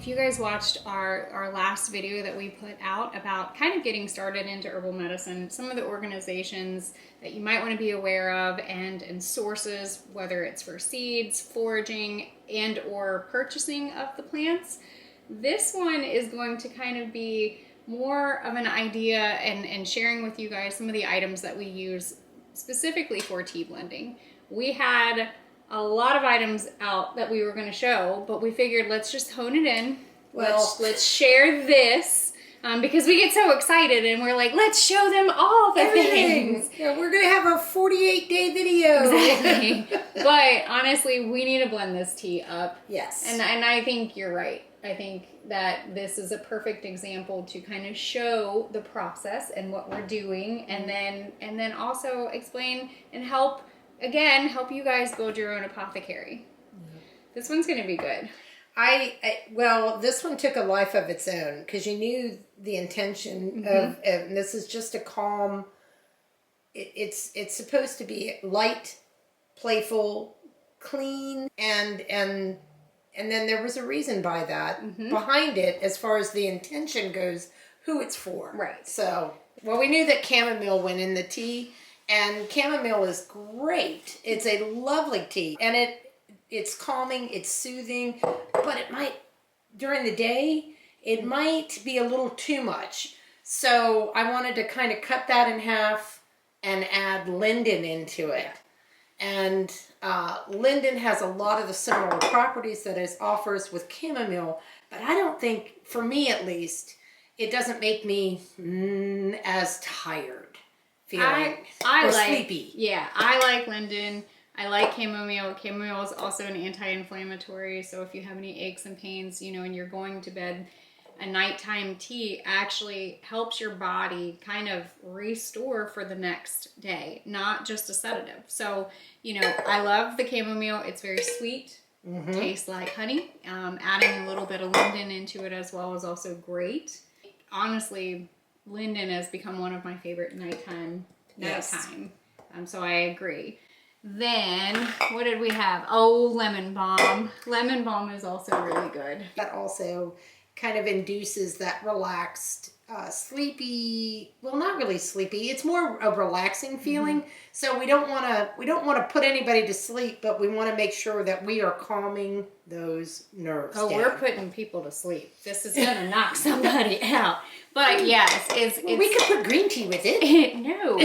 if you guys watched our last video that we put out about kind of getting started into herbal medicine, some of the organizations that you might want to be aware of and sources, whether it's for seeds, foraging, and or purchasing of the plants, this one is going to kind of be more of an idea and sharing with you guys some of the items that we use specifically for tea blending. We had a lot of items out that we were going to show, but we figured let's just hone it in. Well, let's share this because we get so excited and we're like, let's show them all the things. Yeah, we're going to have a 48-day video. Exactly. But honestly, we need to blend this tea up. Yes. And I think you're right. I think that this is a perfect example to kind of show the process and what we're doing, and then also explain and help you guys build your own apothecary. This one's going to be good. Well, this one took a life of its own because you knew the intention of and this is just a calm. It's supposed to be light, playful, clean, and then there was a reason behind it as far as the intention goes, who it's for. Right. So, well, we knew that chamomile went in the tea, and chamomile is great. It's a lovely tea, and it's calming, it's soothing, but it might, during the day, it might be a little too much. So I wanted to kind of cut that in half and add linden into it. And linden has a lot of the similar properties that it offers with chamomile, but I don't think, for me at least, it doesn't make me as tired feeling or sleepy. Yeah, I like linden. I like chamomile. Chamomile is also an anti-inflammatory, so if you have any aches and pains, and you're going to bed, a nighttime tea actually helps your body kind of restore for the next day, not just a sedative. So, I love the chamomile. It's very sweet, tastes like honey. Adding a little bit of linden into it as well is also great. Honestly, linden has become one of my favorite nighttime. So I agree. Then, what did we have? Oh, lemon balm. Lemon balm is also really good. That also kind of induces that relaxed, sleepy, well, not really sleepy. It's more a relaxing feeling. So we don't want to put anybody to sleep, but we want to make sure that we are calming those nerves down. We're putting people to sleep. This is going to knock somebody out. But yes, we could put green tea with it. No.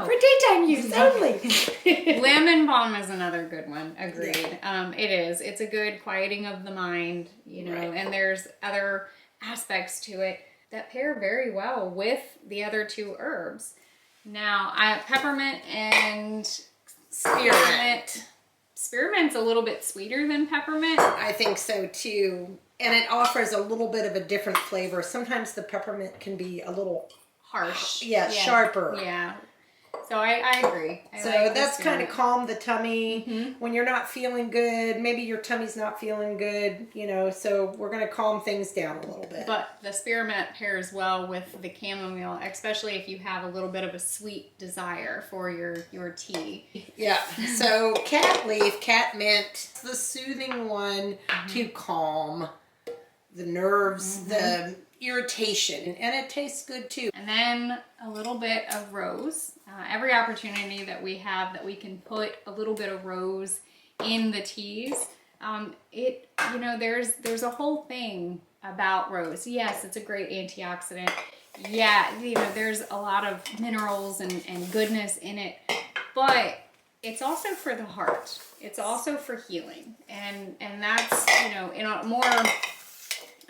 For daytime use only. Lemon balm is another good one. Agreed. Yeah. It is. It's a good quieting of the mind, right. And there's other aspects to it that pair very well with the other two herbs. Now, peppermint and spearmint. Spearmint's a little bit sweeter than peppermint. I think so too. And it offers a little bit of a different flavor. Sometimes the peppermint can be a little harsh. Yeah, sharper. Yeah. So I agree. So that's kind of calm the tummy when you're not feeling good. Maybe your tummy's not feeling good, so we're going to calm things down a little bit. But the spearmint pairs well with the chamomile, especially if you have a little bit of a sweet desire for your tea. Yeah. So cat leaf, cat mint, the soothing one to calm the nerves, the irritation, and it tastes good too. And then a little bit of rose. Every opportunity that we have that we can put a little bit of rose in the teas, there's a whole thing about rose. Yes, it's a great antioxidant. Yeah, there's a lot of minerals and goodness in it, but it's also for the heart. It's also for healing, and that's in a more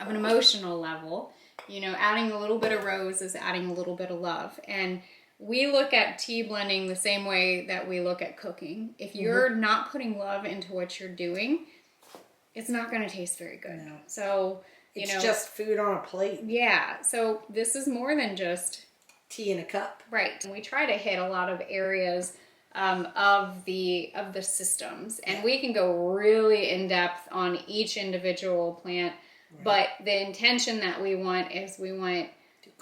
of an emotional level. Adding a little bit of rose is adding a little bit of love. And we look at tea blending the same way that we look at cooking. If you're not putting love into what you're doing, it's not going to taste very good. No. So, it's just food on a plate. Yeah. So this is more than just tea in a cup. Right. And we try to hit a lot of areas of the systems. And we can go really in depth on each individual plant. Right. But the intention that we want is we want to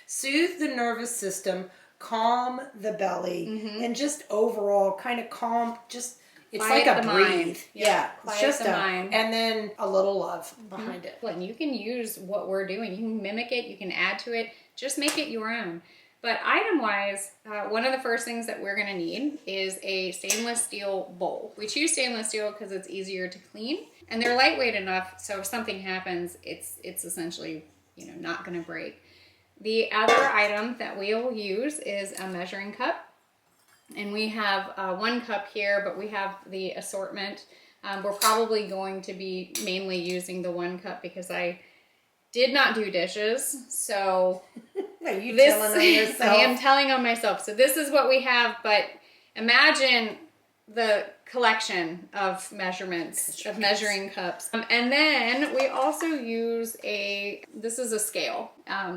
soothe the nervous system, calm the belly, and just overall kind of calm, just It's Quiet like a the breathe. mind. Yeah. Quiet It's just the mind. and then a little love behind it. And you can use what we're doing. You can mimic it. You can add to it. Just make it your own. But item-wise, one of the first things that we're going to need is a stainless steel bowl. We choose stainless steel because it's easier to clean, and they're lightweight enough, so if something happens, it's essentially, you know, not going to break. The other item that we will use is a measuring cup, and we have 1 cup here, but we have the assortment. We're probably going to be mainly using the 1 cup because I did not do dishes, so Are you telling on yourself? I am telling on myself. So this is what we have, but imagine the collection of measurements, of measuring cups. And then we also use this is a scale,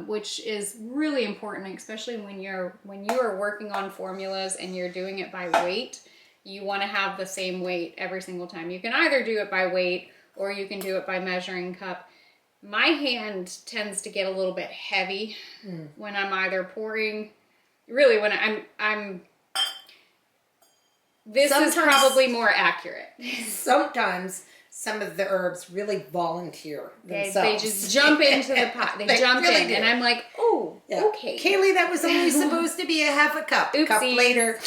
which is really important, especially when you are working on formulas and you're doing it by weight. You want to have the same weight every single time. You can either do it by weight or you can do it by measuring cup. My hand tends to get a little bit heavy when I'm either pouring, really when is probably more accurate. Sometimes some of the herbs really volunteer themselves. They just jump into the pot. They jump really in, do. and I'm like, oh, Yeah. okay. Kaylee, that was only supposed to be a half a cup. Oopsies. Cup later.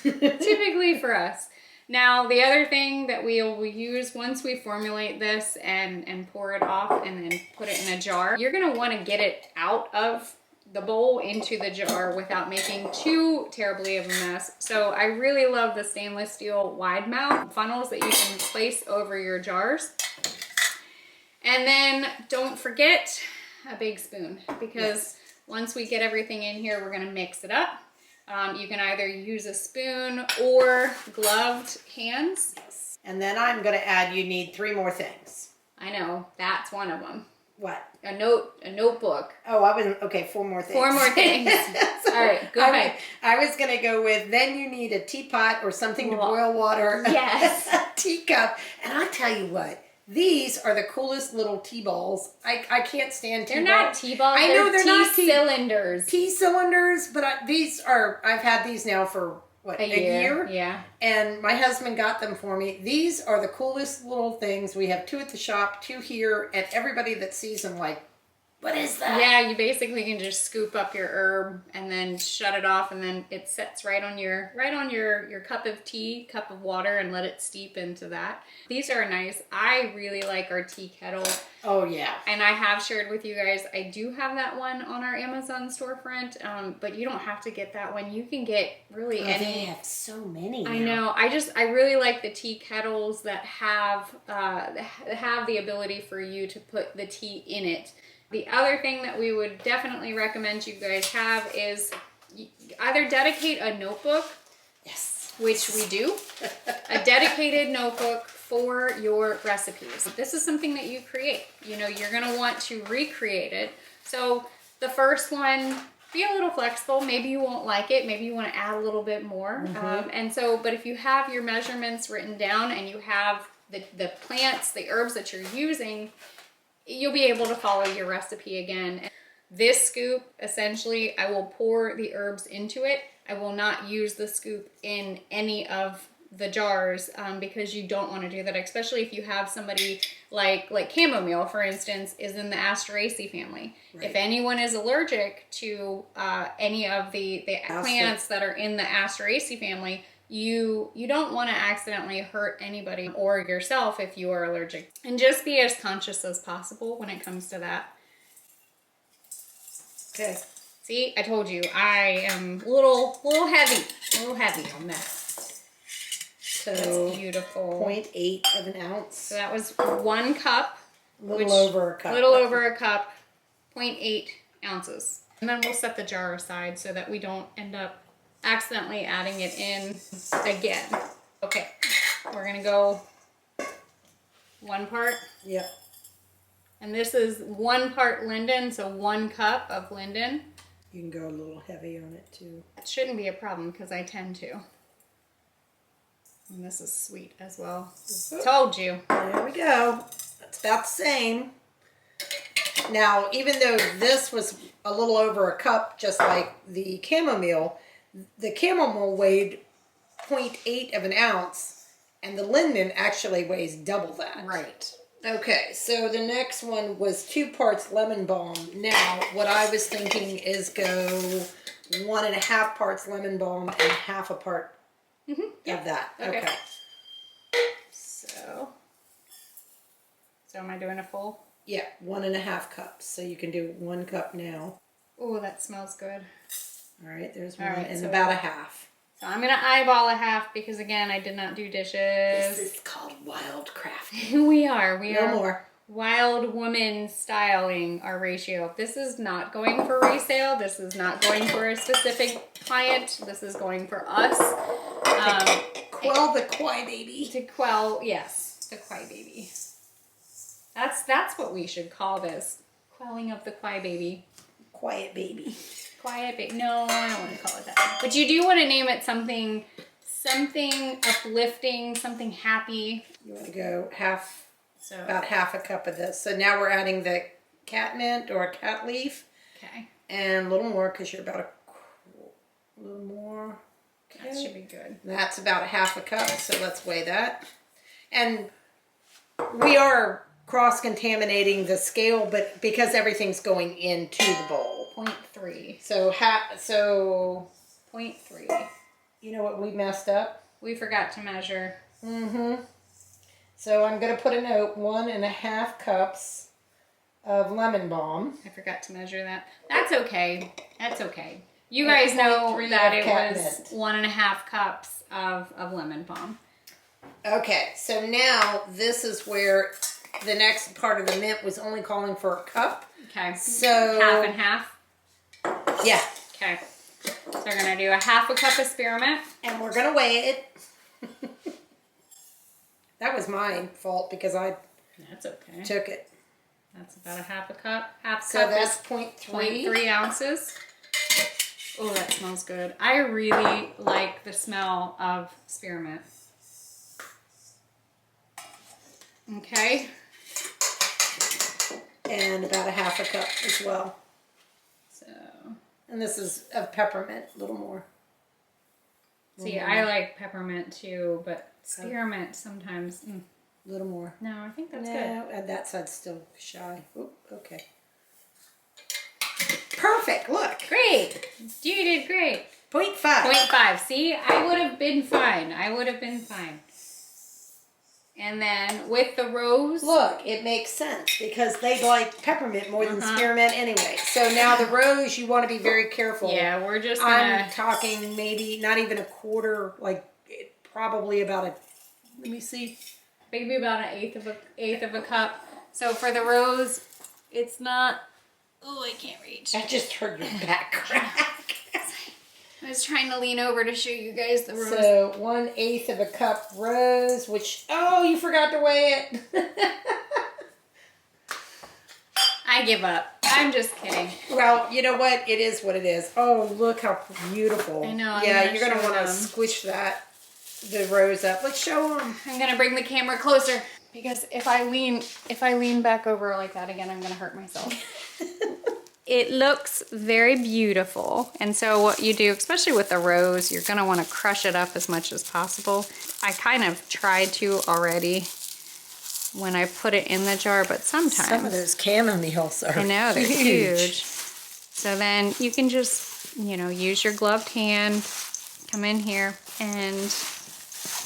Typically for us. Now, the other thing that we will use once we formulate this and pour it off and then put it in a jar, you're going to want to get it out of the bowl into the jar without making too terribly of a mess. So I really love the stainless steel wide mouth funnels that you can place over your jars. And then don't forget a big spoon, because once we get everything in here, we're going to mix it up. You can either use a spoon or gloved hands. And then I'm going to add, you need 3 more things. I know, that's one of them. What? A notebook. Oh, I wasn't, okay, 4 more things. 4 more things. All right, go ahead. I was going to go with, then you need a teapot or something to boil water. Yes. A teacup. And I tell you what, these are the coolest little tea balls. I can't stand tea balls. They're not tea balls. I know they're not tea cylinders. Tea cylinders, but I've had these now for, what, a year? Yeah. And my husband got them for me. These are the coolest little things. We have 2 at the shop, 2 here, and everybody that sees them like, what is that? Yeah, you basically can just scoop up your herb and then shut it off, and then it sets right on your cup of tea, cup of water, and let it steep into that. These are nice. I really like our tea kettle. Oh yeah. And I have shared with you guys, I do have that one on our Amazon storefront, but you don't have to get that one. You can get really any. They have so many now. I know. I really like the tea kettles that have the ability for you to put the tea in it. The other thing that we would definitely recommend you guys have is either dedicate a notebook, yes, which we do, a dedicated notebook for your recipes. This is something that you create. You know, you're going to want to recreate it. So the first one, be a little flexible. Maybe you won't like it. Maybe you want to add a little bit more. But if you have your measurements written down and you have the plants, the herbs that you're using, you'll be able to follow your recipe again. This scoop, essentially, I will pour the herbs into it. I will not use the scoop in any of the jars because you don't want to do that, especially if you have somebody like chamomile, for instance, is in the Asteraceae family. Right. If anyone is allergic to any of the plants that are in the Asteraceae family, you don't want to accidentally hurt anybody or yourself if you are allergic. And just be as conscious as possible when it comes to that. Okay. See, I told you, I am a little heavy on that. So that's beautiful. 0.8 of an ounce. So that was 1 cup. A little over a cup. Little over a cup, 0.8 ounces. And then we'll set the jar aside so that we don't end up accidentally adding it in again. Okay, we're gonna go 1 part. Yep. And this is 1 part linden, so 1 cup of linden. You can go a little heavy on it too. That shouldn't be a problem because I tend to. And this is sweet as well. Told you. There we go. That's about the same. Now, even though this was a little over a cup, just like the chamomile weighed 0.8 of an ounce, And the linden actually weighs double that. Right. Okay, so the next one was 2 parts lemon balm. Now, what I was thinking is go 1.5 parts lemon balm and half a part of that. Okay. So am I doing a full? Yeah, 1.5 cups. So you can do 1 cup now. Oh, that smells good. All right, there's one, All right, and so about a half. So I'm gonna eyeball a half because again, I did not do dishes. This is called wild crafting. we are No more. wild woman styling our ratio. This is not going for resale. This is not going for a specific client. This is going for us. Quell the kwai baby. To quell, yes, the kwai baby. That's what we should call this. Quelling of the kwai baby. Quiet baby. Quiet baby. No, I don't want to call it that. But you do want to name it something uplifting, something happy. You want to go So about half a cup of this. So now we're adding the catmint or cat leaf. Okay. And a little more because you're about a little more. Okay. That should be good. That's about half a cup. So let's weigh that. And we are cross-contaminating the scale, but because everything's going into the bowl. 0.3. So 0.3. You know what we messed up? We forgot to measure. So I'm going to put a note, 1.5 cups of lemon balm. I forgot to measure that. That's okay. That's okay. You guys know that it was 1.5 cups of lemon balm. Okay, so now this is where the next part of the mint was only calling for a cup. Okay. So half and half. Yeah. Okay. So we're gonna do a half a cup of spearmint. And we're gonna weigh it. That was my fault because I took it. That's about a half a cup. So that's 0.3 ounces. Oh, that smells good. I really like the smell of spearmint. Okay. And about a half a cup as well. So. And this is of peppermint, a little more. See, I like peppermint too, but spearmint sometimes. A little more. No, I think that's good. And that side's still shy. Oop, okay. Perfect, look. Great. You did great. 0.5. 0.5. See, I would have been fine. I would have been fine. And then with the rose. Look, it makes sense because they like peppermint more than spearmint anyway. So now the rose, you want to be very careful. Yeah, we're just gonna. I'm talking maybe not even a quarter, like probably about a, let me see. Maybe about an eighth of a cup. So for the rose, it's not. Oh, I can't reach. I just heard your back crack. I was trying to lean over to show you guys the rose. So 1/8 of a cup rose, which, oh, you forgot to weigh it. I give up. I'm just kidding. Well, you know what? It is what it is. Oh, look how beautiful. I know. Yeah, you're going to want to squish the rose up. Let's show them. I'm going to bring the camera closer because if I lean back over like that again, I'm going to hurt myself. It looks very beautiful. And so what you do, especially with the rose, you're gonna wanna crush it up as much as possible. I kind of tried to already when I put it in the jar, but sometimes. Some of those chamomiles are I know, they're huge. So then you can just, use your gloved hand, come in here and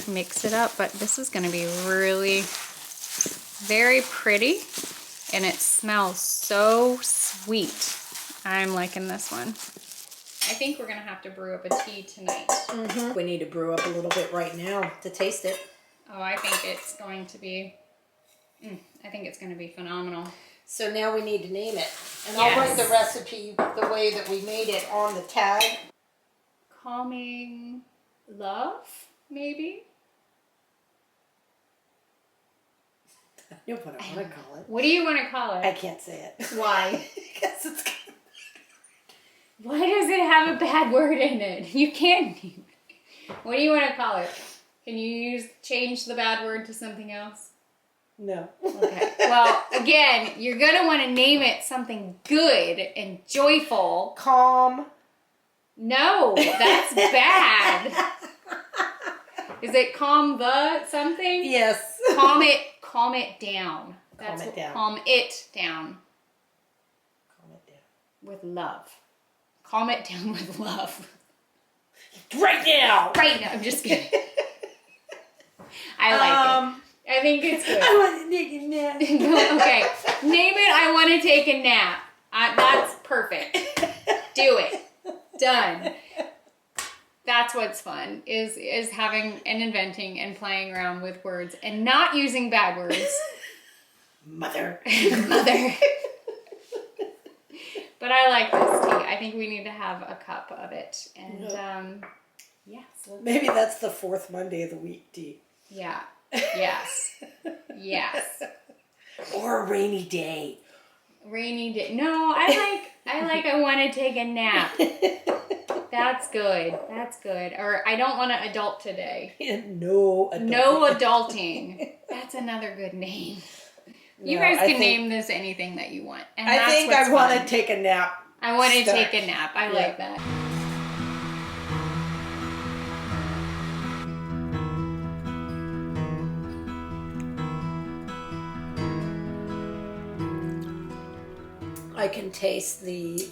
mix it up. But this is gonna be really very pretty. And it smells so sweet. I'm liking this one. I think we're gonna have to brew up a tea tonight. We need to brew up a little bit right now to taste it. Oh, I think it's going to be, I think it's gonna be phenomenal. So now we need to name it. And I'll write the recipe the way that we made it on the tag. Calming love, maybe? You know what I want to call it. What do you want to call it? I can't say it. Why? Because it's kind of... Why does it have a bad word in it? You can't. What do you want to call it? Can you change the bad word to something else? No. Okay. Well, again, you're going to want to name it something good and joyful. Calm. No, that's bad. Is it calm the something? Yes. Calm it down. Calm it down. Calm it down. Calm it down. With love. Calm it down with love. Right now. Right now. I'm just kidding. I like it. I think it's good. I want to take a nap. Okay. Name it, I want to take a nap. That's perfect. Do it. Done. That's what's fun, is having and inventing and playing around with words and not using bad words. Mother. Mother. But I like this tea. I think we need to have a cup of it. And yeah. So maybe that's the fourth Monday of the week tea. yeah. Yes. Yes. Or a rainy day. Rainy day. No, I want to take a nap. That's good. That's good. Or I don't want to adult today. No adulting. No adulting. That's another good name. You guys can name this anything that you want. And I think I want to take a nap. I want to take a nap. I like that. I can taste the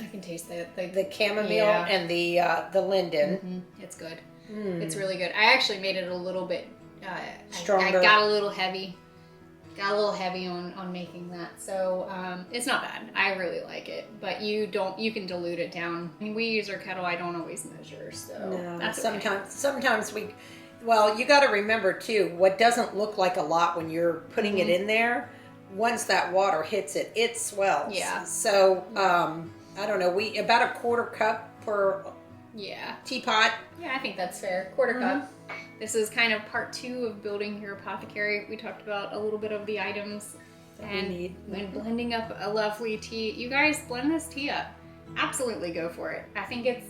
chamomile and the linden. Mm-hmm. It's good. It's really good. I actually made it a little bit stronger. I got a little heavy. Got a little heavy on making that, so it's not bad. I really like it, but you can dilute it down. I mean, we use our kettle. I don't always measure, so no, that's sometimes we. Well, you got to remember too, what doesn't look like a lot when you're putting it in there. Once that water hits it, it swells. Yeah. So I don't know. We about a quarter cup per teapot. Yeah, I think that's fair. Quarter cup. This is kind of part 2 of building your apothecary. We talked about a little bit of the items and blending up a lovely tea. You guys blend this tea up. Absolutely go for it. I think it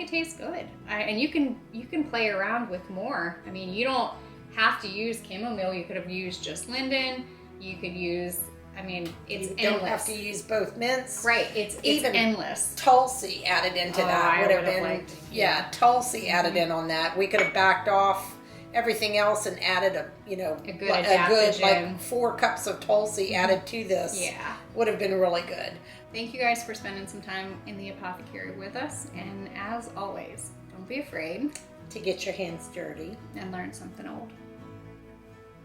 tastes good. And you can play around with more. I mean, you don't have to use chamomile. You could have used just linden. You could use, it's endless. You don't have to use both mints. Right, it's even endless. Tulsi added into that would have been liked. Tulsi added in on that. We could have backed off everything else and added a good like 4 cups of Tulsi added to this. Yeah, would have been really good. Thank you guys for spending some time in the apothecary with us, and as always, don't be afraid to get your hands dirty and learn something old.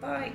Bye.